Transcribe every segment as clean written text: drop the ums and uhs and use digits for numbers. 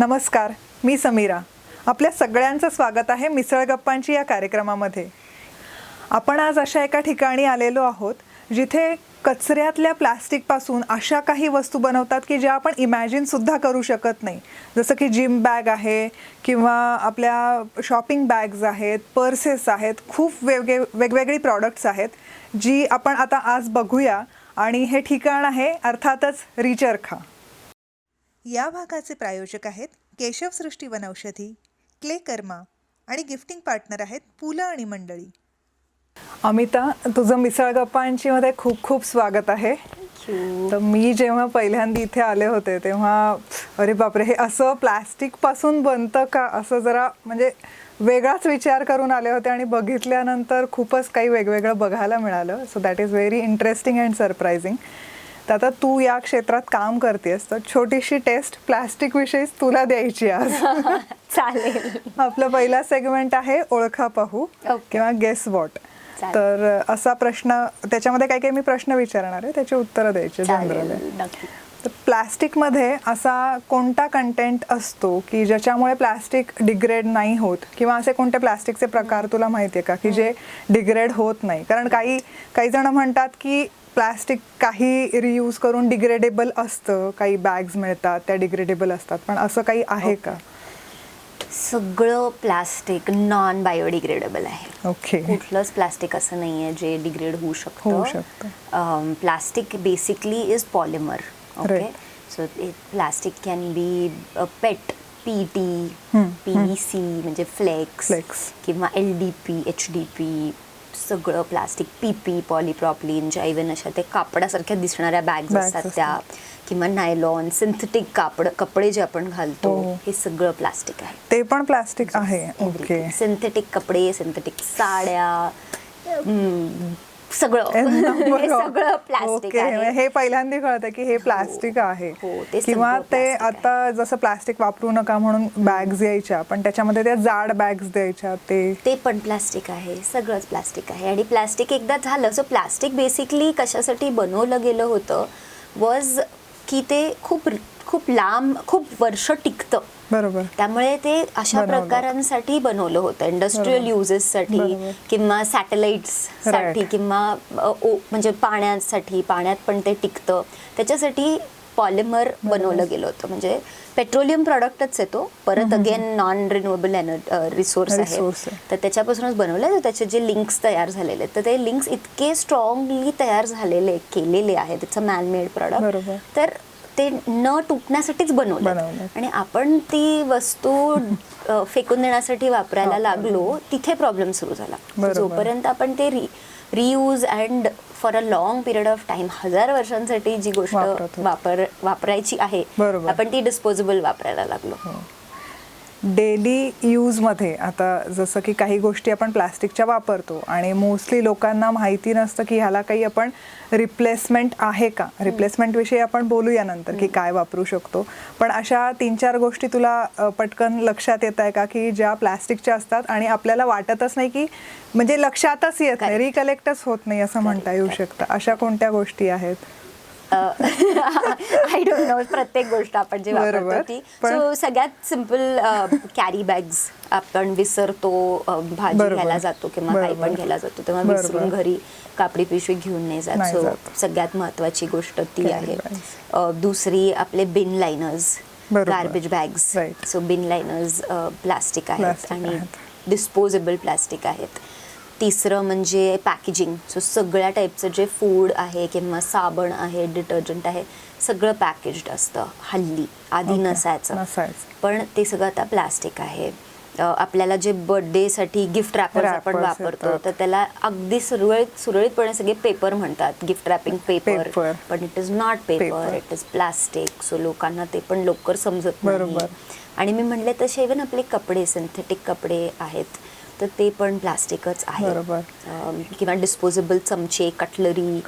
नमस्कार, मी समीरा. आपल्या सगळ्यांचं स्वागत आहे मिसळ गप्पांची या कार्यक्रमामध्ये. आपण आज अशा एका ठिकाणी आलेलो आहोत जिथे कचऱ्यातल्या प्लास्टिकपासून अशा काही वस्तू बनवतात की ज्या आपण इमॅजिन सुद्धा करू शकत नाही. जसं की जिम बॅग आहे किंवा आपल्या शॉपिंग बॅग्स आहेत, पर्सेस आहेत, खूप वेगवेगळी प्रॉडक्ट्स आहेत जी आपण आता आज बघूया. आणि हे ठिकाण आहे अर्थातच रिचरखा. या भागाचे प्रायोजक आहेत केशव सृष्टी वनौषधी, क्ले कर्मा आणि गिफ्टिंग पार्टनर आहेत पुलं आणि मंडळी. अमिता, तुझं मिसळ गप्पांची मध्ये खूप खूप स्वागत आहे. तर मी जेव्हा पहिल्यांदा इथे आले होते तेव्हा अरे बापरे, हे असं प्लास्टिक पासून बनतं का, असं जरा म्हणजे वेगळाच विचार करून आले होते आणि बघितल्यानंतर खूपच काही वेगवेगळं बघायला मिळालं. So that is very interesting and surprising. तर आता तू या क्षेत्रात काम करतेस, तर छोटीशी टेस्ट प्लास्टिक विषयीच तुला द्यायची आज. चालेल. आपला पहिला सेगमेंट आहे ओळखा पाहू किंवा गेस वॉट. तर असा प्रश्न, त्याच्यामध्ये काही काही मी प्रश्न विचारणार आहे, त्याची उत्तरं द्यायची जनरल. तर प्लास्टिकमध्ये असा कोणता कंटेंट असतो की ज्याच्यामुळे प्लास्टिक डिग्रेड नाही होत, किंवा असे कोणते प्लास्टिकचे प्रकार तुला माहिती आहे का की जे डिग्रेड होत नाही? कारण काही जण म्हणतात की प्लास्टिक काही रियूज करून डिग्रेडेबल असतं, काही बॅग्स मिळतात त्या डिग्रेडेबल असतात, पण असं काही आहे का? सगळं प्लास्टिक नॉन बायोडिग्रेडेबल आहे. ओके. कुठलंच प्लास्टिक असं नाही आहे जे डिग्रेड होऊ शकतं. Plastic basically is polymer. Okay. So plastic can be pet, PET, PVC म्हणजे फ्लेक्स किंवा LDP, HDP, सगळं प्लास्टिक, PP, पॉलीप्रॉपिलीन, ज्या इव्हन अशा ते कापडासारख्या दिसणाऱ्या बॅग्स असतात त्या, किंवा नायलॉन, सिंथेटिक कपडे जे आपण घालतो, हे सगळं प्लास्टिक आहे. ते पण प्लास्टिक आहे. ओके. सिंथेटिक कपडे, सिंथेटिक साड्या, सगळं प्लास्टिक आहे. हे पहिल्यांदा कळतं की हे प्लास्टिक आहे. किंवा ते आता जसं प्लास्टिक वापरू नका म्हणून बॅग्स यायच्या, पण त्याच्यामध्ये त्या जाड बॅग्स द्यायच्या, ते पण प्लास्टिक आहे. सगळंच प्लास्टिक आहे. आणि प्लास्टिक एकदा झालं, सो प्लास्टिक बेसिकली कशासाठी बनवलं गेलं होतं वॉज की ते खूप लांब, खूप वर्ष टिकतं. बरोबर. त्यामुळे ते अशा प्रकारांसाठी बनवलं होतं, इंडस्ट्रियल युजेससाठी किंवा सॅटेलाइट्स साठी, किंवा म्हणजे पाण्यात पण ते टिकतं, त्याच्यासाठी पॉलिमर बनवलं गेलं होतं. म्हणजे पेट्रोलियम प्रॉडक्टच येतो परत, अगेन नॉन रिन्युएबल रिसोर्स आहे, तर त्याच्यापासूनच बनवलं. तर त्याचे जे लिंक्स तयार झालेले आहेत, तर ते लिंक्स इतके स्ट्रॉंगली तयार केलेले आहेत, इट्स अ मॅनमेड प्रॉडक्ट, तर ते न तुटण्यासाठीच बनवलं. आणि आपण ती वस्तू फेकून देण्यासाठी वापरायला लागलो, तिथे प्रॉब्लेम सुरू झाला. जोपर्यंत आपण ते reuse and for a long period of time, 1000 वर्षांसाठी जी गोष्ट वापरायची आहे, आपण ती डिस्पोजेबल वापरायला लागलो. डेली यूजमध्ये आता जसं की काही गोष्टी आपण प्लास्टिकच्या वापरतो आणि मोस्टली लोकांना माहिती नसतं की ह्याला काही आपण रिप्लेसमेंट आहे का. रिप्लेसमेंट विषयी आपण बोलूया नंतर की काय वापरू शकतो. पण अशा 3-4 गोष्टी तुला पटकन लक्षात येत आहे का की ज्या प्लास्टिकच्या असतात आणि आपल्याला वाटतच नाही की, म्हणजे लक्षातच येत नाही, रिकलेक्टच होत नाही असं म्हणता येऊ शकतं. अशा कोणत्या गोष्टी आहेत? I don't know. प्रत्येक गोष्ट आपण जे वापरतो ती, सो सगळ्यात सिम्पल कॅरी बॅग्स. आपण विसरतो, भाजी घ्यायला जातो किंवा काही पण घ्यायला जातो, तेव्हा विसरून घरी कापडी पिशवी घेऊन नाही जात. सो सगळ्यात महत्वाची गोष्ट ती आहे. दुसरी आपले बिन लाइनर्स, गार्बेज बॅग्स. सो बिन लाइनर्स प्लास्टिक आहेत आणि डिस्पोजेबल प्लास्टिक आहेत. तिसरं म्हणजे पॅकेजिंग. सो सगळ्या टाईपचं जे फूड आहे किंवा साबण आहे, डिटर्जंट आहे, सगळं पॅकेज्ड असतं हल्ली. आधी नसायचं, पण ते सगळं आता प्लास्टिक आहे. आपल्याला जे बर्थडेसाठी गिफ्ट रॅपर्स आपण वापरतो, तर त्याला अगदी सुरळीतपणे सगळे पेपर म्हणतात, गिफ्ट रॅपिंग पेपर, पण it is not paper, it is plastic. So लोकांना ते पण लवकर समजत नाही. आणि मी म्हणले तसे इव्हन आपले कपडे, सिंथेटिक कपडे आहेत, तर ते पण प्लास्टिकच आहे. किंवा डिस्पोजेबल चमचे, कटलरी,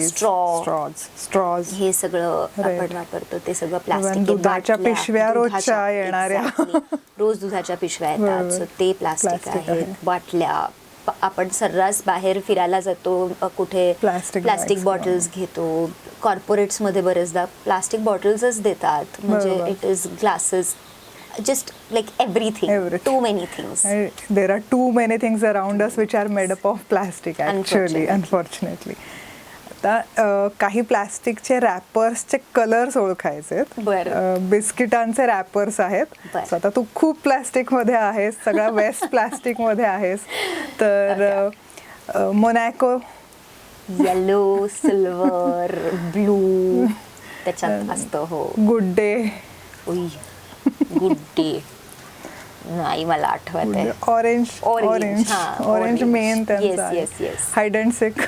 स्ट्रॉज, हे सगळं आपण वापरतो, ते सगळं प्लास्टिक. दुधाच्या पिशव्या रोजच्या येणाऱ्या, रोज दुधाच्या पिशव्या येतात, सो ते प्लास्टिक आहेत. बाटल्या, आपण सर्रास बाहेर फिरायला जातो, कुठे प्लास्टिक बॉटल्स घेतो. कॉर्पोरेट्समध्ये बरेचदा प्लास्टिक बॉटल्सच देतात, म्हणजे it is glasses just like everything. Too many things. There are too many things around us which are made up of plastic actually, unfortunately. आता काही प्लास्टिकचे रॅपर्सचे कलर्स ओळखायचे. बिस्किटांचे रॅपर्स आहेत. आता तू खूप प्लास्टिक मध्ये आहेस, सगळा वेस्ट प्लास्टिक मध्ये आहेस, तर मोनॅको येलो, सिल्वर, ब्लू त्याच्यात असतं. हो, गुड डे. गुड डे नाही मला आठवत आहे. ऑरेंज मेन त्यांचा. Hide and seek.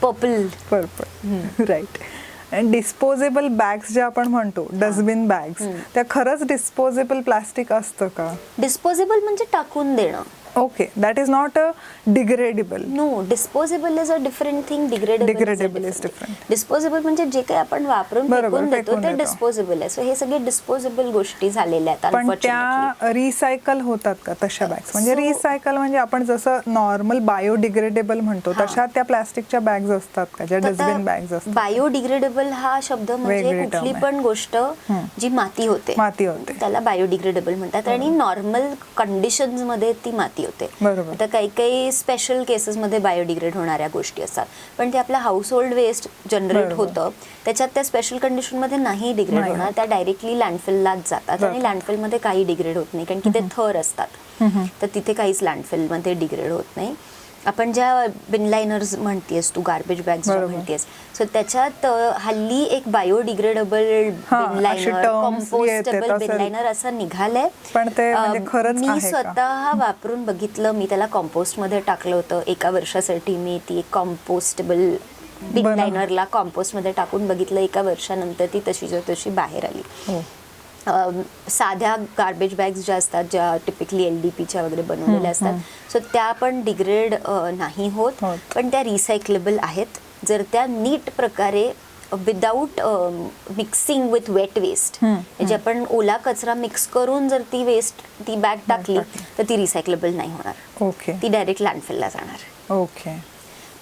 Purple. Right. आणि डिस्पोजेबल बॅग्स जे आपण म्हणतो, डस्टबिन बॅग्स, त्या खरंच डिस्पोजेबल प्लास्टिक असतं का? डिस्पोजेबल म्हणजे टाकून देणं. Okay, that is not a degradable. No, disposable is a different thing. Degradable is different. Disposable म्हणजे जे काही आपण वापरून फेकून देतो ते डिस्पोजेबल आहे. सो हे सगळे डिस्पोजेबल गोष्टी झालेल्या आहेत. पण त्या रिसायकल होतात का तशा बॅग्स? म्हणजे रिसायकल म्हणजे आपण जसं नॉर्मल बायोडिग्रेडेबल म्हणतो तशा त्या प्लास्टिकच्या बॅग्स असतात का, ज्या डस्टबिन बॅग्स असतात? बायोडिग्रेडेबल हा शब्द म्हणजे कुठली पण गोष्ट जी माती होते त्याला बायोडिग्रेडेबल म्हणतात. आणि नॉर्मल कंडिशन्स मध्ये ती माती होते. आता काही काही स्पेशल केसेस मध्ये बायोडिग्रेड होणाऱ्या गोष्टी असतात, पण ते आपलं हाऊस होल्ड वेस्ट जनरेट होतं त्याच्यात त्या स्पेशल कंडिशन मध्ये नाही डिग्रेड होणार. त्या डायरेक्टली लँडफिललाच जातात आणि लँडफिल मध्ये काही डिग्रेड होत नाही, कारण की ते थर असतात. तर तिथे काहीच लँडफिल मध्ये डिग्रेड होत नाही. आपण ज्या बिनलायनर्स म्हणतेस तू, गार्बेज बॅग्स म्हणतेस, सो त्याच्यात हल्ली एक बायोडिग्रेडेबल बिनलायनर, कंपोस्टेबल बिनलायनर असं निघालंय. पण ते खरंच मी स्वतः वापरून बघितलं. मी त्याला कंपोस्ट मध्ये टाकलं होतं. एका वर्षासाठी मी ती एक कंपोस्टेबल बिनलायनरला कंपोस्ट मध्ये टाकून बघितलं. एका वर्षानंतर ती तशीच्या तशी बाहेर आली. साध्या गार्बेज बॅग्स ज्या असतात, ज्या टिपिकली LDPच्या वगैरे बनवलेल्या असतात, सो त्या पण डिग्रेड नाही होत, पण त्या रिसायकलेबल आहेत जर त्या नीट प्रकारे without mixing with wet waste. म्हणजे आपण ओला कचरा मिक्स करून जर ती बॅग टाकली तर ती रिसायकलेबल नाही होणार. ती डायरेक्ट लँडफिलला जाणार.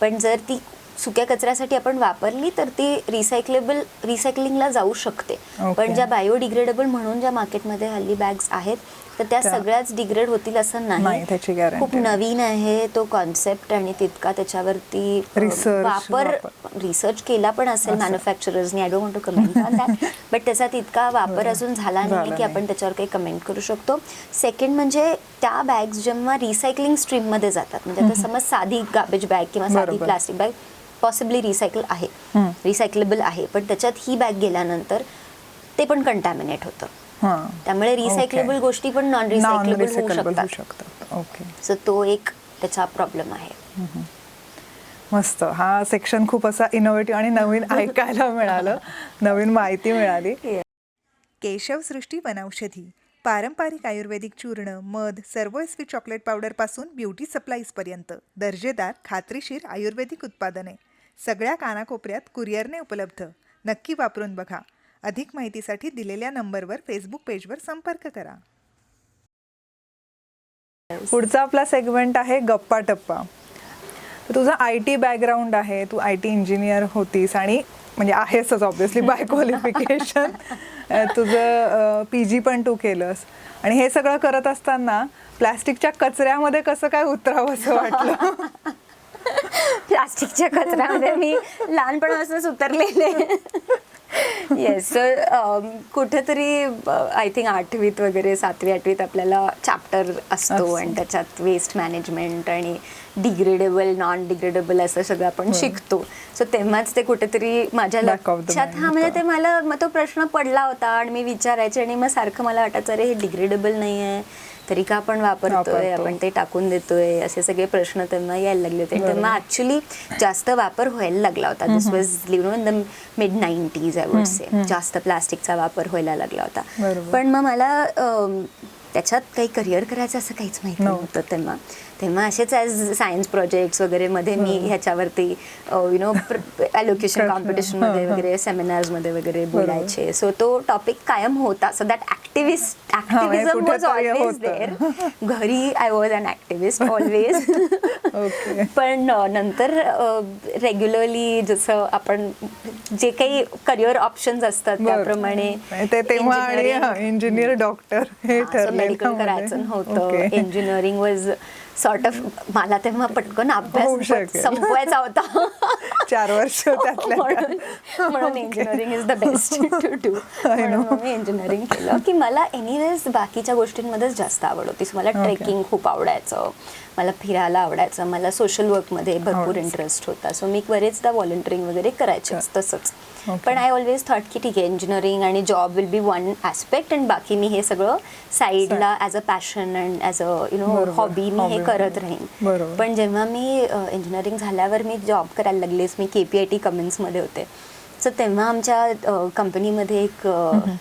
पण जर ती सुक्या कचऱ्यासाठी आपण वापरली तर ती रिसायकलिंगला जाऊ शकते. पण ज्या बायोडिग्रेडेबल म्हणून ज्या मार्केटमध्ये हल्ली बॅग्स आहेत तर त्या सगळ्याच डिग्रेड होतील असं नाही. खूप नवीन आहे तो कॉन्सेप्ट आणि तितका त्याच्यावरती रिसर्च केला पण असेल मॅन्युफॅक्चरर्सनी. I don't want to comment on that, but त्याचा तितका वापर अजून झाला नाही की आपण त्याच्यावर काही कमेंट करू शकतो. सेकंड म्हणजे त्या बॅग्स जेव्हा रिसायकलिंग स्ट्रीम मध्ये जातात, म्हणजे आता समज साधी गार्बेज बॅग किंवा साधी प्लास्टिक बॅग पॉसिबली रिसायकलेबल आहे, पण त्याच्यात ही बॅग गेल्यानंतर ते पण कंटॅमिनेट होतं. त्यामुळे रिसायकलेबल गोष्टी पण नॉन रिसायकलेबल होऊ शकतात. सो तो एक त्याचा प्रॉब्लेम आहे. मस्त. हा सेक्शन खूप असा इनोव्हेटिव्ह आणि नवीन ऐकायला मिळालं, नवीन माहिती मिळाली. केशवसृष्टी वनौषधी, पारंपरिक आयुर्वेदिक चूर्ण, मध, सर्वस्वी चॉकलेट पावडर पासून ब्युटी सप्लाईज पर्यंत दर्जेदार खात्रीशीर आयुर्वेदिक उत्पादने सगळ्या कानाकोपऱ्यात कुरिअरने उपलब्ध. नक्की वापरून बघा. अधिक माहितीसाठी दिलेल्या नंबरवर फेसबुक पेजवर संपर्क करा. पुढचा आपला सेगमेंट आहे गप्पा टप्पा. तुझा IT बॅकग्राऊंड आहे, तू IT इंजिनियर होतीस आणि म्हणजे आहेसच ऑब्व्हियसली बाय क्वालिफिकेशन. तुझं PG पण तू केलंस आणि हे सगळं करत असताना प्लास्टिकच्या कचऱ्यामध्ये कसं काय उतरावं असं वाटलं? प्लास्टिकच्या कचऱ्यामध्ये मी लहानपणापासूनच उतरलेले. येस. कुठेतरी आय थिंक 8वीत वगैरे 7वी 8वीत आपल्याला चॅप्टर असतो आणि त्याच्यात वेस्ट मॅनेजमेंट आणि डिग्रेडेबल नॉन डिग्रेडेबल असं सगळं आपण शिकतो. सो तेव्हाच ते कुठेतरी माझ्या लक्षात म्हणजे ते मला मग तो प्रश्न पडला होता आणि मी विचारायचे आणि मग सारखं मला वाटायचं अरे हे डिग्रेडेबल नाही आहे तरी का आपण वापरतोय, आपण ते टाकून देतोय, असे सगळे प्रश्न तेव्हा यायला लागले होते. तेव्हा ऍक्च्युली जास्त वापर व्हायला लागला होता. This was in the mid 90s I would say. जास्त प्लास्टिकचा वापर व्हायला लागला होता. पण मग मला त्याच्यात काही करिअर करायचं असं काहीच माहिती नव्हतं तेव्हा असेच ॲज सायन्स प्रोजेक्ट्स वगैरे मध्ये मी ह्याच्यावरती ॲलोकेशन कॉम्पिटिशनमध्ये वगैरे सेमिनार्समध्ये वगैरे बोलायचे. सो तो टॉपिक कायम होता. So that activism was always there. घरी I was an activist always. पण नंतर रेग्युलरली जसं आपण जे काही करिअर ऑप्शन्स असतात त्याप्रमाणे ते तेव्हा आणि इंजिनियर डॉक्टर हे ठरलेलं मेडिकल मध्ये. करायचं नव्हतं. Okay. Engineering was sort of, मला तेव्हा पटकन होऊ अभ्यास शकेल. संपवायचा होता 4 वर्ष त्यातल्या म्हणून engineering is the best to do. म्हणून मी इंजिनिअरिंग केलं की मला एनिवेज बाकीच्या गोष्टींमध्येच जास्त आवड होती. मला ट्रेकिंग खूप आवडायचं, मला फिरायला आवडायचं, मला सोशल वर्कमध्ये भरपूर इंटरेस्ट होता. सो मी बरेचदा व्हॉलंटिअरिंग वगैरे करायचे तसंच. पण आय ऑलवेज थॉट की ठीक आहे, इंजिनिअरिंग आणि job will be one aspect and बाकी मी हे सगळं साईडला as a passion and as a hobby मी हे करत राहीन. पण जेव्हा मी इंजिनिअरिंग झाल्यावर मी जॉब करायला लागलेच, मी KPIT कमेंट्समध्ये होते. सो तेव्हा आमच्या कंपनीमध्ये एक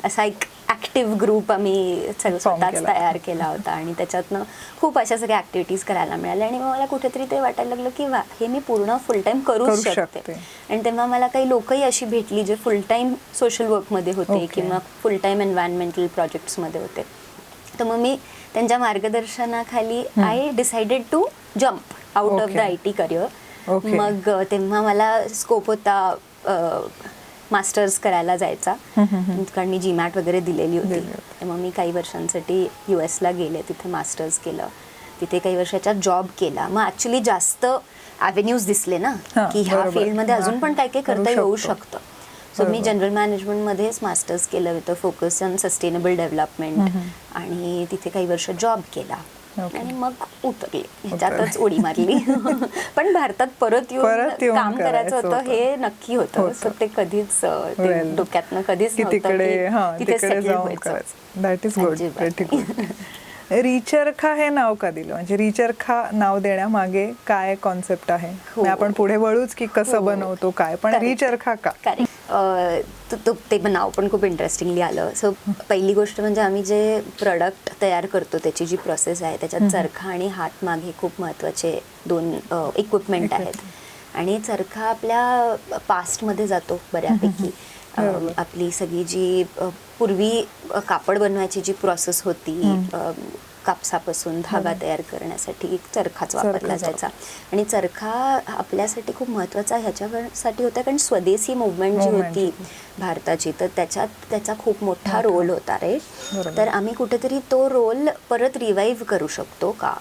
असा एक ॲक्टिव्ह ग्रुप आम्ही स्वतःच तयार केला होता आणि त्याच्यातनं खूप अशा सगळ्या ॲक्टिव्हिटीज करायला मिळाल्या आणि मग मला कुठेतरी ते वाटायला लागलं की वा, हे मी पूर्ण फुल टाईम करू शकते. आणि तेव्हा मला काही लोकही अशी भेटली जे फुल टाईम सोशल वर्कमध्ये होते किंवा फुल टाईम एन्व्हायरमेंटल प्रोजेक्ट्समध्ये होते. तर मग मी त्यांच्या मार्गदर्शनाखाली I decided to jump out of the IT career. मग तेव्हा मला स्कोप होता मास्टर्स करायला जायचा, कारण मी GMAT वगैरे दिलेली होती. मग मी काही वर्षांसाठी US ला गेले, तिथे मास्टर्स केलं, तिथे काही वर्षाचा जॉब केला. मग ॲक्च्युली जास्त ॲव्हेन्यूज दिसले ना की ह्या फील्डमध्ये अजून पण काय काय करता येऊ शकतं. सो मी जनरल मॅनेजमेंटमध्येच मास्टर्स केलं with focus on sustainable development आणि तिथे काही वर्ष जॉब केला आणि मग उतरले, ह्याच्यातच उडी मारली. पण भारतात परत येऊन काम करायचं होतं हे नक्की होतं. सो ते कधीच डोक्यातनं कधीच तिथे जाऊन करायचं. That is good, very good. रिचरखा हे नाव का दिलं, म्हणजे रिचरखा नाव देण्यामागे काय कॉन्सेप्ट आहे? आपण पुढे वळूच की कसं बनवतो काय, पण रिचरखा का? ते नाव पण खूप इंटरेस्टिंगली आलं. सो पहिली गोष्ट म्हणजे आम्ही जे प्रोडक्ट तयार करतो त्याची जी प्रोसेस आहे त्याच्यात चरखा आणि हातमाग हे खूप महत्त्वाचे 2 इक्विपमेंट आहेत. आणि चरखा आपल्या पास्टमध्ये जातो बऱ्यापैकी. आपली सगळी जी पूर्वी कापड बनवायची जी प्रोसेस होती, कापसापासून धागा तयार करण्यासाठी चरखाच वापरला जायचा. आणि चरखा आपल्यासाठी खूप महत्त्वाचा ह्याच्यासाठी होता कारण स्वदेशी मुवमेंट जी होती भारताची, तर त्याच्यात त्याचा खूप मोठा रोल होता रे. तर आम्ही कुठेतरी तो रोल परत रिवाईव्ह करू शकतो का,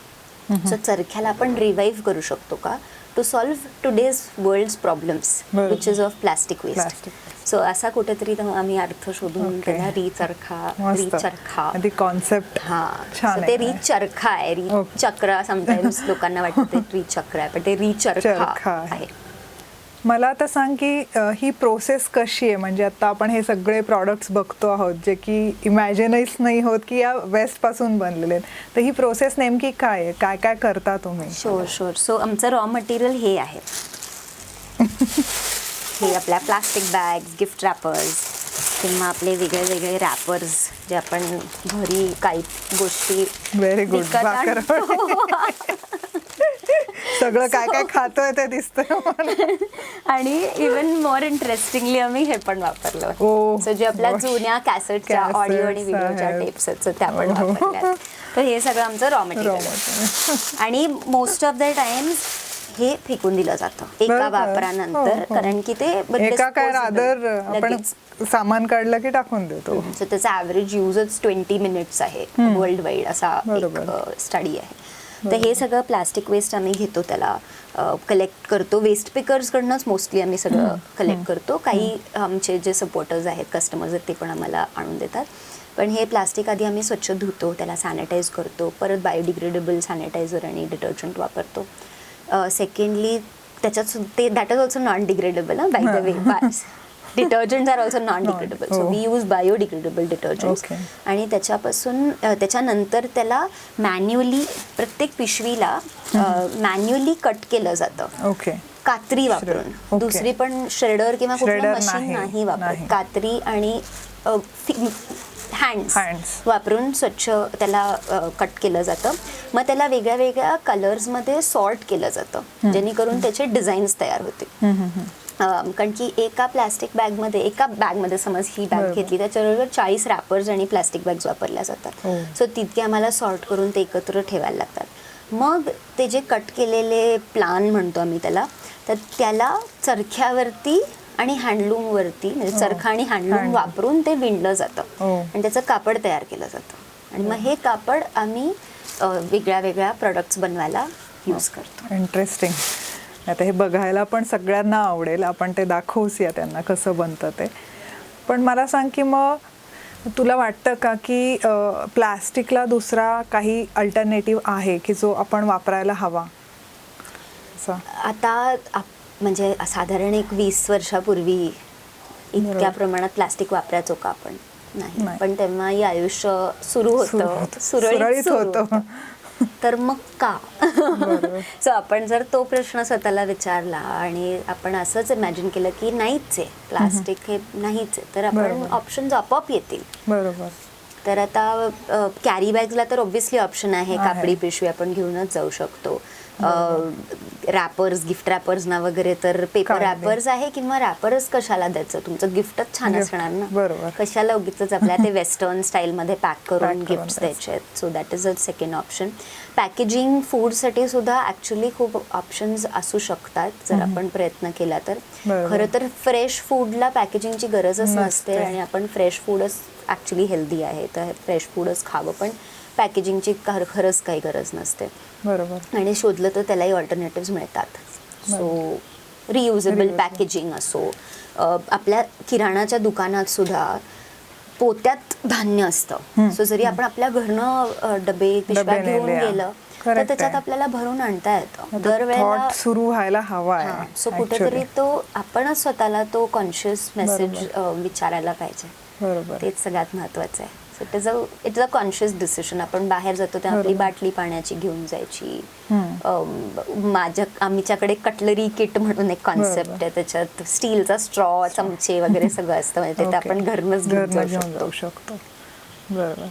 सो चरख्याला आपण रिवाईव्ह करू शकतो का to solve today's world's problems which is of plastic waste. So असा कुठेतरी आम्ही अर्थ शोधून त्याला रिचरखा कॉन्सेप्ट. ते रिचरखा आहे, रिचक्र समटाईम्स लोकांना वाटतं ते रिचक्र आहे, पण ते रिचरखा आहे. मला आता सांग की ही प्रोसेस कशी आहे, म्हणजे आता आपण हे सगळे प्रॉडक्ट्स बघतो आहोत जे की इमॅजिनच नाही होत की या वेस्ट पासून बनलेले आहेत, तर ही प्रोसेस नेमकी काय आहे, काय काय करता तुम्ही? शुअर. सो आमचं रॉ मटेरियल हे आहे. हे आपल्या प्लास्टिक बॅग्स, गिफ्ट रॅपर्स किंवा आपले वेगळे वेगळे रॅपर्स जे आपण घरी काही गोष्टी व्हेरी गुड सगळं काय काय खातोय ते दिसतंय. आणि इवन मोर इंटरेस्टिंगली आम्ही हे पण वापरलं. सो जे आपल्या जुन्या कॅसेटच्या ऑडिओ आणि व्हिडिओच्या टेप्स त्या पण वापरल्या. तर हे सगळं आमचं रॉ मटेरियल. आणि मोस्ट ऑफ द टाइम्स हे फेकून दिलं जातं एका वापरानंतर, कारण की ते आपण सामान काढलं की टाकून देतो. सो त्याचा ॲव्हरेज युजच 20 मिनिट्स आहे वर्ल्ड वाईड, असा स्टडी आहे. तर हे सगळं प्लास्टिक वेस्ट आम्ही घेतो, त्याला कलेक्ट करतो. वेस्ट पिकर्सकडनंच मोस्टली आम्ही सगळं कलेक्ट करतो. काही आमचे जे सपोर्टर्स आहेत, कस्टमर्स आहेत, ते पण आम्हाला आणून देतात. पण हे प्लास्टिक आधी आम्ही स्वच्छ धुतो, त्याला सॅनिटाईज करतो, परत बायोडिग्रेडेबल सॅनिटायझर आणि डिटर्जंट वापरतो. सेकंडली त्याच्यात ते that is also non degradable. By the way, detergents are also non degradable, so we use biodegradable detergents. आणि त्याच्यानंतर त्याला मॅन्युअली प्रत्येक पिशवीला मॅन्युअली कट केलं जातं कात्री वापरून. दुसरी पण श्रेडर किंवा कुठलं मशीन नाही वापरत, कात्री आणि हँड्स वापरून स्वच्छ त्याला कट केलं जातं. मग त्याला वेगळ्या वेगळ्या कलर्समध्ये सॉर्ट केलं जातं, जेणेकरून त्याचे डिझाईन्स तयार होते. कारण की एका बॅगमध्ये समज ही बॅग घेतली, त्याच्याबरोबर 40 रॅपर्स आणि प्लास्टिक बॅग्स वापरल्या जातात. सो तितके आम्हाला सॉर्ट करून ते एकत्र ठेवायला लागतात. मग ते जे कट केलेले प्लान म्हणतो आम्ही त्याला, तर त्याला चरख्यावरती आणि हँडलूम वरती म्हणजे चरखा आणि हँडलूम वापरून ते विणलं जातं आणि त्याचं कापड तयार केलं जातं आणि मग हे कापड आम्ही वेगळ्या वेगळ्या प्रोडक्ट्स बनवायला यूज करतो. इंटरेस्टिंग. आता हे बघायला पण सगळ्यांना आवडेल, आपण ते दाखवूया त्यांना कसं बनतं ते. पण मला सांग की मग तुला वाटतं का की प्लास्टिकला दुसरा काही अल्टरनेटिव्ह आहे की जो आपण वापरायला हवा? आता म्हणजे साधारण एक 20 वर्षापूर्वी इतक्या प्रमाणात प्लास्टिक वापरायचो का आपण? नाही. पण तेव्हाही आयुष्य सुरू होतं, सुरळीत होतं. तर मग का? सो आपण जर तो प्रश्न स्वतःला विचारला आणि आपण असंच इमॅजिन केलं की नाहीच आहे प्लास्टिक, हे नाहीच आहे, तर आपण ऑप्शन्स आपोआप येतील. बरोबर. तर आता कॅरी बॅग्सला तर ऑब्व्हियसली ऑप्शन आहे, कापडी पिशवी आपण घेऊनच जाऊ शकतो. रॅपर्स, गिफ्ट रॅपर्स ना वगैरे तर पेपर रॅपर्स आहे, किंवा रॅपरच कशाला द्यायचं, तुमचं गिफ्टच छान असणार ना. बरोबर. कशाला उगीच आपल्या ते वेस्टर्न स्टाईलमध्ये पॅक करून गिफ्ट द्यायचे आहेत. So that is a second option. Packaging फूडसाठी सुद्धा ॲक्च्युली खूप ऑप्शन्स असू शकतात जर आपण प्रयत्न केला तर. खरं तर फ्रेश फूडला पॅकेजिंगची गरजच नसते आणि आपण फ्रेश फूडच ॲक्च्युली हेल्दी आहे, तर फ्रेश फूडच खावं. पण पॅकेजिंगची खरंच काही गरज नसते. बरोबर. आणि शोधलं तर त्यालाही ऑल्टरनेटिव्ह मिळतात. सो रियुजेबल पॅकेजिंग असो, आपल्या किराणाच्या दुकानात सुद्धा पोत्यात धान्य असतं. सो जरी आपण आपल्या घरनं डबे पिशव्या घेऊन गेलं तर त्याच्यात आपल्याला भरून आणता येतं. दरवेळेला सुरू व्हायला हवा आहे. सो कुठेतरी तो आपणच स्वतःला तो कॉन्शियस मेसेज विचारायला पाहिजे. बरोबर. तेच सगळ्यात महत्वाचं आहे. So it's a conscious decision. आपण बाहेर जातो तेव्हा आपली बाटली पाण्याची घेऊन जायची. आमच्याकडे कटलरी किट म्हणून एक कॉन्सेप्ट आहे, त्याच्यात स्टीलचा स्ट्रॉ, चमचे वगैरे सगळं असतं, म्हणजे ते आपण घरनच घेऊन जाऊ शकतो. बरोबर.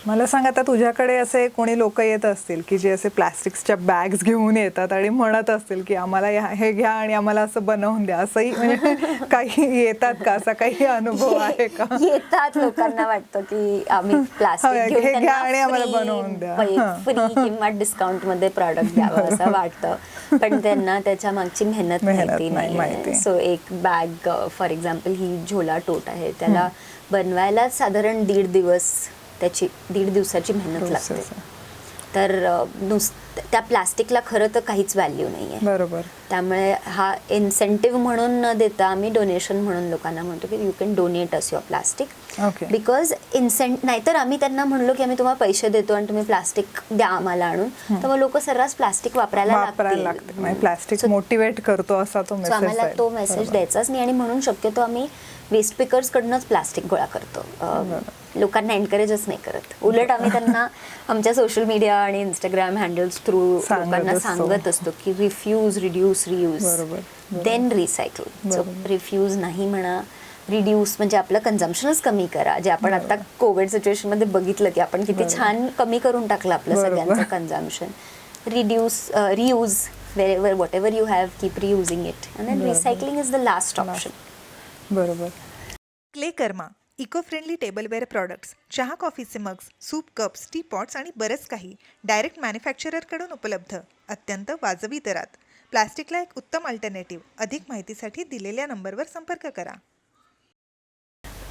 मला सांग, आता तुझ्याकडे असे कोणी लोक येत असतील की जे असे प्लास्टिक्सच्या बॅग्स घेऊन येतात आणि म्हणत असतील की आम्हाला हे घ्या आणि आम्हाला असं बनवून द्या, असंही म्हणजे काही येतात का? असा काही अनुभव आहे का? येतात. लोकांना वाटतं की आम्ही प्लास्टिक हे घ्या आणि आम्हाला बनवून द्या, फ्री किंवा डिस्काउंट मध्ये प्रॉडक्ट द्यावं असं वाटतं, पण त्यांना त्याच्या मागची मेहनत माहिती नाही. सो एक बॅग फॉर एक्झाम्पल ही झोला टोट आहे, त्याला बनवायला साधारण 1.5 दिवस, त्याची 1.5 दिवसाची मेहनत लागते. तर त्या प्लास्टिकला खरं तर काहीच व्हॅल्यू नाही आहे. बरोबर. त्यामुळे हा इन्सेंटिव्ह म्हणून न देता आम्ही डोनेशन म्हणून लोकांना म्हणतो की you can donate us your plastic. Because नाहीतर आम्ही त्यांना म्हणलो की आम्ही तुम्हाला पैसे देतो आणि तुम्ही प्लास्टिक द्या आम्हाला आणून, तर मग लोक सर्रास प्लास्टिक वापरायला लागतील. प्लास्टिक मोटिवेट करतो असा तो मेसेज. आम्हाला तो मेसेज द्यायचाच नाही आणि म्हणून शक्यतो आम्ही वेस्ट पिकर्स कडनंच प्लास्टिक गोळा करतो. लोकांना एनकरेजच नाही करत. उलट आम्ही त्यांना आमच्या सोशल मीडिया आणि इंस्टाग्राम हँडल्स थ्रू लोकांना सांगत असतो की refuse, reduce, reuse, then recycle. So refuse नाही म्हणा, रिड्यूस म्हणजे आपलं कन्झम्पशनच कमी करा. जे आपण आता कोविड सिच्युएशन मध्ये बघितलं की आपण किती छान कमी करून टाकलं आपलं सगळ्यांचं consumption. Reduce, reuse, whatever you have, keep reusing it, and then recycling is the last option. बरोबर. क्ले कर्मा इको फ्रेंडली टेबलवेअर प्रॉडक्ट्स, चहा कॉफीचे mugs, soup cups, T pots आणि बरंच काही डायरेक्ट मॅन्युफॅक्चररकडून उपलब्ध, अत्यंत वाजवी दरात. प्लास्टिकला एक उत्तम अल्टरनेटिव्ह. अधिक माहितीसाठी दिलेल्या नंबरवर संपर्क करा.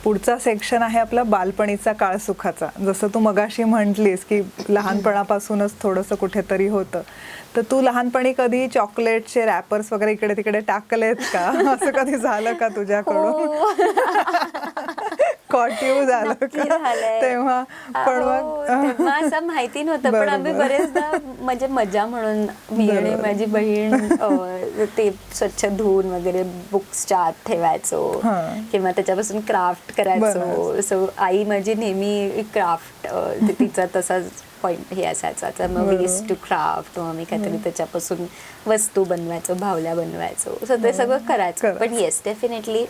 पुढचा सेक्शन आहे आपला बालपणीचा काळ सुखाचा. जसं तू मगाशी म्हटलीस की लहानपणापासूनच थोडंसं कुठेतरी होतं, तर तू लहानपणी कधी चॉकलेटचे रॅपर्स वगैरे इकडे तिकडे टाकलेत का? असं कधी झालं का तुझ्याकडून? कॉटिव्ह झालं का तेव्हा? पण मग असं माहिती नव्हतं, पण आम्ही बरेचदा म्हणजे मजा म्हणून मी आणि माझी बहीण ते स्वच्छ धुवून वगैरे बुक्सच्या आत ठेवायचो किंवा त्याच्यापासून क्राफ्ट करायचो. सो आई माझी नेहमी क्राफ्ट, तिचा तसाच पॉइंट हे असायचा. तर मग वेस्ट टू क्राफ्ट, मग आम्ही काहीतरी त्याच्यापासून वस्तू बनवायचो, भावल्या बनवायचो. सो ते सगळं करायचं. पण येस, डेफिनेटली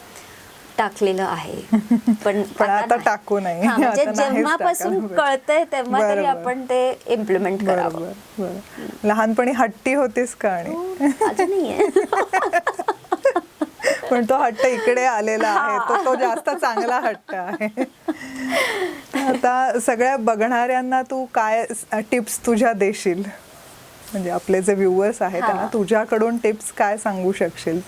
टाकलेलं आहे. पण आता टाकू नये. म्हणजे जेव्हापासून कळतंय तेव्हा तरी आपण ते इम्प्लिमेंट करावं. लहानपणी हट्टी होतीस का? आणि नाहीये, पण तो हट्ट इकडे आलेला आहे, तो जास्त चांगला हट्ट आहे. आता सगळ्या बघणाऱ्यांना तू काय टिप्स तुझ्या देशील? म्हणजे आपले जे व्ह्युअर्स आहेत हा. त्यांना तुझ्याकडून टिप्स काय सांगू शकशील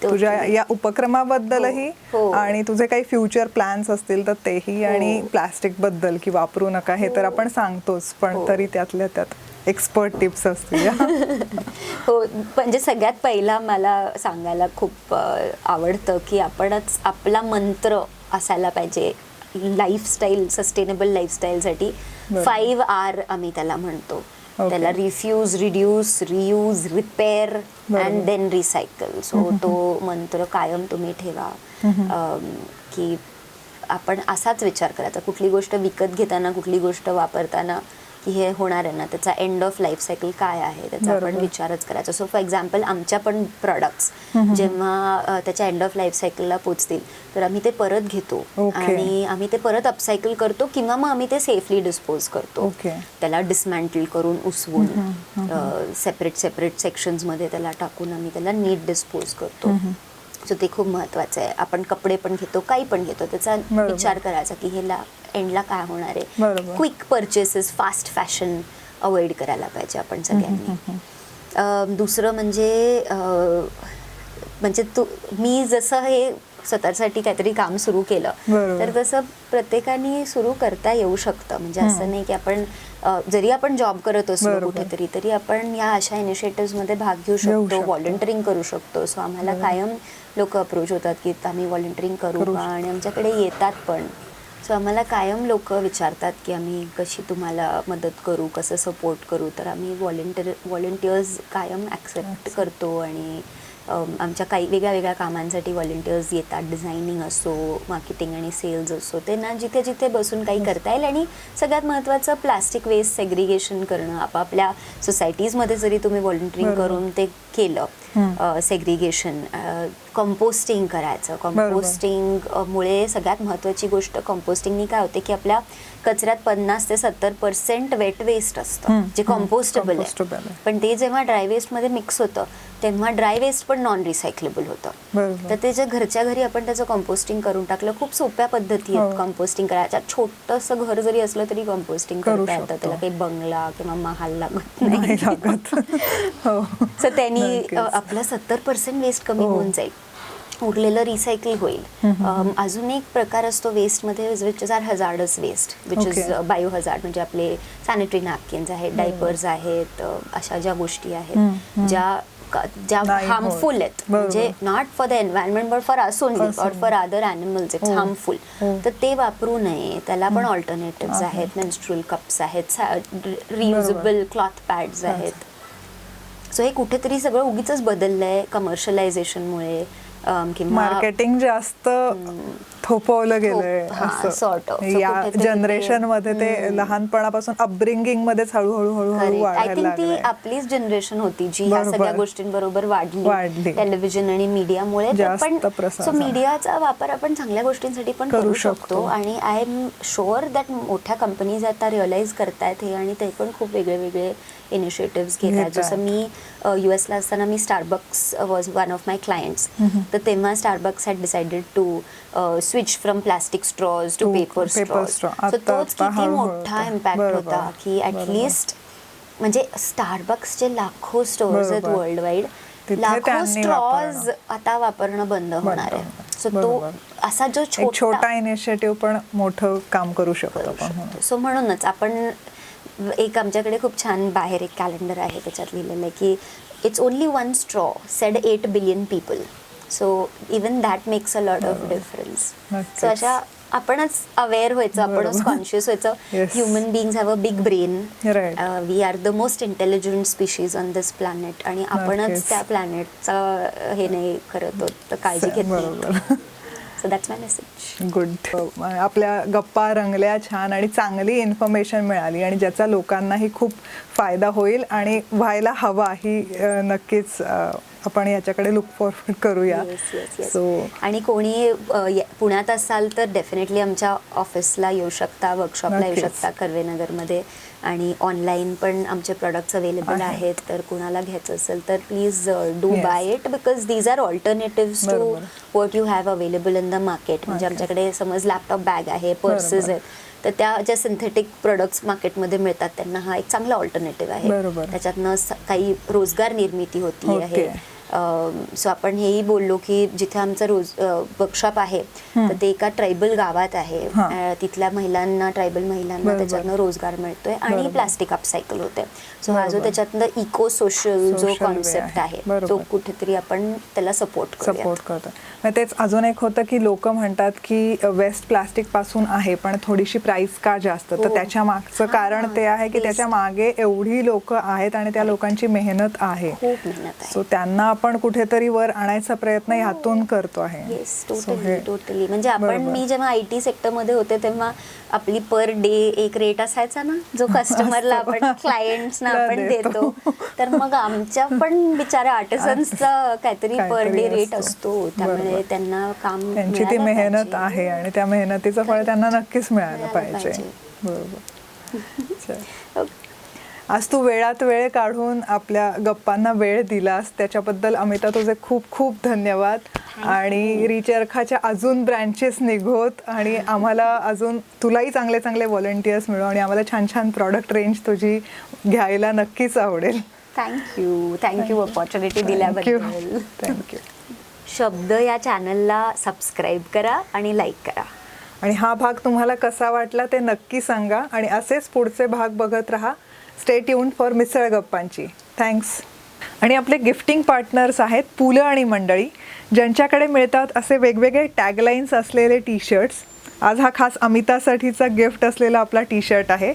तुझ्या या उपक्रमाबद्दलही हो. आणि तुझे काही फ्युचर प्लॅन्स असतील तर तेही आणि प्लास्टिक बद्दल की वापरू नका हे तर आपण सांगतोच पण तरी त्यातल्या त्यात एक्सपर्ट टिप्स असतील. हो, म्हणजे सगळ्यात पहिला मला सांगायला खूप आवडतं की आपणच आपला मंत्र असायला पाहिजे लाईफस्टाईल, सस्टेनेबल लाईफस्टाईलसाठी. 5R आम्ही त्याला म्हणतो. त्याला refuse, reduce, reuse, repair and then recycle. So तो मंत्र कायम तुम्ही ठेवा की आपण असाच विचार करायचा कुठली गोष्ट विकत घेताना, कुठली गोष्ट वापरताना की हे होणार आहे ना, त्याचा एंड ऑफ लाईफ सायकल काय आहे त्याचा आपण विचारच करायचा. सो फॉर एक्झाम्पल आमच्या पण प्रॉडक्ट्स जेव्हा त्याच्या एंड ऑफ लाईफ सायकलला पोचतील तर आम्ही ते परत घेतो आणि आम्ही ते परत अपसायकल करतो किंवा मग आम्ही ते सेफली डिस्पोज करतो. त्याला डिसमॅन्टल करून उचवून सेपरेट सेक्शन्समध्ये त्याला टाकून आम्ही त्याला नीट डिस्पोज करतो. सो ते खूप महत्वाचं आहे. आपण कपडे पण घेतो, काही पण घेतो, त्याचा विचार करायचा की ह्याला एंडला काय होणार आहे. Quick purchases, fast fashion avoid करायला पाहिजे आपण सगळ्यांनी. दुसरं म्हणजे मी जसं हे स्वतःसाठी काहीतरी काम सुरू केलं तर तसं प्रत्येकाने सुरू करता येऊ शकतं. म्हणजे असं नाही की आपण जरी आपण जॉब करत असलो कुठेतरी तरी आपण या अशा इनिशिएटिव्हमध्ये भाग घेऊ शकतो, व्हॉलंटिअरिंग करू शकतो. सो आम्हाला कायम लोक अप्रोच होतात की आम्ही व्हॉलंटिअरिंग करू का, आणि आमच्याकडे येतात पण. सो आम्हाला कायम लोक विचारतात की आम्ही कशी तुम्हाला मदत करू, कसं सपोर्ट करू. तर आम्ही व्हॉलंटिअर्स कायम ॲक्सेप्ट करतो आणि आमच्या काही वेगळ्या कामांसाठी व्हॉलंटिअर्स येतात. डिझायनिंग असो, मार्केटिंग आणि सेल्स असो, ते ना जिथे जिथे बसून काही करता येईल. आणि सगळ्यात महत्त्वाचं प्लास्टिक वेस्ट सेग्रिगेशन करणं. आपापल्या सोसायटीजमध्ये जरी तुम्ही व्हॉलंटिअरिंग करून ते केलं सेग्रिगेशन, कंपोस्टिंग करायचं. कंपोस्टिंगमुळे सगळ्यात महत्त्वाची गोष्ट कंपोस्टिंगनी काय होते की आपल्या कचऱ्यात 50 ते 70% वेट वेस्ट असतं जे कंपोस्टेबल आहे. पण ते जेव्हा ड्राय वेस्टमध्ये मिक्स होतं तेव्हा ड्राय वेस्ट पण नॉन रिसायकलेबल होतं. तर ते जे घरच्या घरी आपण त्याचं कंपोस्टिंग करून टाकलं. खूप सोप्या पद्धती आहेत कंपोस्टिंग करायच्या. छोटंसं घर जरी असलं तरी कंपोस्टिंग करता येतं. त्याला काही बंगला किंवा महाल लागत नाही. सो त्यांनी आपलं 70% वेस्ट कमी होऊन जाईल, उरलेलं रिसायकल होईल. अजून एक प्रकार असतो वेस्टमध्ये which is are hazardous waste, which is bio hazard. म्हणजे आपले सॅनिटरी नॅपकिन्स आहेत, डायपर्स आहेत, अशा ज्या गोष्टी आहेत ज्या हार्मफुल आहेत. म्हणजे not for the environment but for us only or for other animals it's harmful. तर ते वापरू नये. त्याला पण ऑल्टरनेटिव्स आहेत. मेन्स्ट्रुअल कप्स आहेत, रियुजेबल क्लॉथ पॅड्स आहेत. सो हे कुठेतरी सगळं उगीच बदललंय कमर्शियलायझेशनमुळे किंवा मार्केटिंग जास्त थोपवलं गेलंय असं. या जनरेशन मध्ये ते लहानपणापासून अपब्रिंगिंग मध्येच हळूहळू आय थिंक ती आपलीच जनरेशन होती जी ह्या सगळ्या गोष्टींबरोबर वाढली टेलिव्हिजन आणि मीडियामुळे. पण सो मीडियाचा वापर आपण चांगल्या गोष्टींसाठी पण करू शकतो. आणि आय एम शुअर दॅट मोठ्या कंपनीज आता रिअलाइज करतायत हे आणि ते पण खूप वेगळे इनिशिएटिव्स घेत आहेत. जसं मी US ला असताना मी Starbucks was one of my clients. तर तेव्हा Starbucks had decided to switch from plastic straws to paper straws. So तोच किती मोठा इम्पॅक्ट होता की ॲटलिस्ट म्हणजे स्टारबक्सचे लाखो स्टोअर्स आहेत वर्ल्ड वाईड, लाखो स्ट्रॉज आता वापरणं बंद होणार आहे. सो तो असा जो छोटा इनिशिएटिव्ह पण मोठं काम करू शकतो. सो म्हणूनच आपण एक आमच्याकडे खूप छान बाहेर एक कॅलेंडर आहे त्याच्यात लिहिलेलं आहे की it's only one straw said 8 billion people. So even that makes a lot of difference. So अशा आपणच अवेअर व्हायचं, आपणच कॉन्शियस व्हायचं. Human beings have a big brain. We are the most intelligent species on this planet आणि आपणच त्या प्लॅनेटचा हे नाही करत तर काळजी घेत नाही. So that's my message. Good. आपल्या गप्पा रंगल्या छान आणि चांगली इन्फॉर्मेशन मिळाली आणि ज्याचा लोकांनाही खूप फायदा होईल आणि व्हायला हवा ही नक्कीच आपण याच्याकडे लुक फॉरवर्ड करूया. सो आणि कोणी पुण्यात असाल तर डेफिनेटली आमच्या ऑफिसला येऊ शकता, वर्कशॉपला येऊ शकता कर्वेनगरमध्ये. आणि ऑनलाईन पण आमचे प्रोडक्ट्स अवेलेबल आहेत. तर कुणाला घ्यायचं असेल तर please do Yes. Buy it, because these are alternatives to बरोबर. What you have available in the market. म्हणजे आमच्याकडे समज लॅपटॉप बॅग आहे, पर्सेस बरोबर. आहेत, तर त्या ज्या सिंथेटिक प्रोडक्ट्स मार्केटमध्ये मिळतात त्यांना हा एक चांगला ऑल्टरनेटिव्ह आहे. बरोबर. त्याच्यातनं काही रोजगार निर्मिती होती Okay. आहे. सो आपण हेही बोललो की जिथे आमचं वर्कशॉप आहे तर ते एका ट्रायबल गावात आहे. हां. तिथल्या महिलांना, ट्रायबल महिलांना बरोबर. त्याच्यातनं रोजगार मिळतोय आणि बरोबर. प्लास्टिक अपसायकल होते. सो हा जो बरोबर. त्याच्यातनं इको सोशल जो Social way कॉन्सेप्ट आहे. आहे बरोबर. तो कुठेतरी आपण त्याला सपोर्ट सपोर्ट करतात. मग तेच अजून एक होतं की लोक म्हणतात की वेस्ट प्लास्टिक पासून आहे पण थोडीशी प्राइस का जास्त, तर हो. त्याच्या मागचं कारण ते आहे की तेच. त्याच्या मागे एवढी लोक आहेत आणि त्या लोकांची मेहनत आहे. खूप मेहनत आहे. सो त्यांना आपण कुठेतरी वर आणायचा प्रयत्न ह्यातून करतो आहे. Yes, So totally totally. म्हणजे आपण बरोबर. मी जेव्हा IT सेक्टरमध्ये होते तेव्हा आपली पर डे एक रेट असायचा ना, जो कस्टमरला आपण क्लायंट्सना ला आपण देतो. देतो. तर मग आमच्या पण बिचारा आर्टिसनचा काहीतरी पर काहीतरी डे रेट असतो. असतो. त्यामुळे बरोबर. त्यांना काम त्यांची ती मिळालं मेहनत पाहिजे. आहे आणि त्या मेहनतीचं फळ त्यांना नक्कीच मिळालं मिळालं पाहिजे. पाहिजे. बरोबर. चल. ओके. आज तू वेळात वेळ काढून आपल्या गप्पांना वेळ दिलास त्याच्याबद्दल अमिता तुझे खूप खूप धन्यवाद. आणि रिचरखाच्या अजून ब्रँचेस निघोत आणि आम्हाला अजून तुलाही चांगले चांगले व्हॉलंटियर्स मिळो आणि आम्हाला छान छान प्रॉडक्ट रेंज तुझी घ्यायला नक्कीच आवडेल. थँक्यू अपॉर्च्युनिटी दिल्याबद्दल. थँक्यू. शब्द या चॅनलला सबस्क्राईब करा आणि लाईक करा. आणि हा भाग तुम्हाला कसा वाटला ते नक्की सांगा आणि असेच पुढचे भाग बघत राहा. स्टे ट्यून्ड फॉर मिसळ गप्पांची. थँक्स. आणि आपले गिफ्टिंग पार्टनर्स आहेत पुलं आणि मंडळी, ज्यांच्याकडे मिळतात असे वेगवेगळे टॅगलाईन्स असलेले टी शर्ट्स. आज हा खास अमितासाठीचा गिफ्ट असलेला आपला टी शर्ट आहे.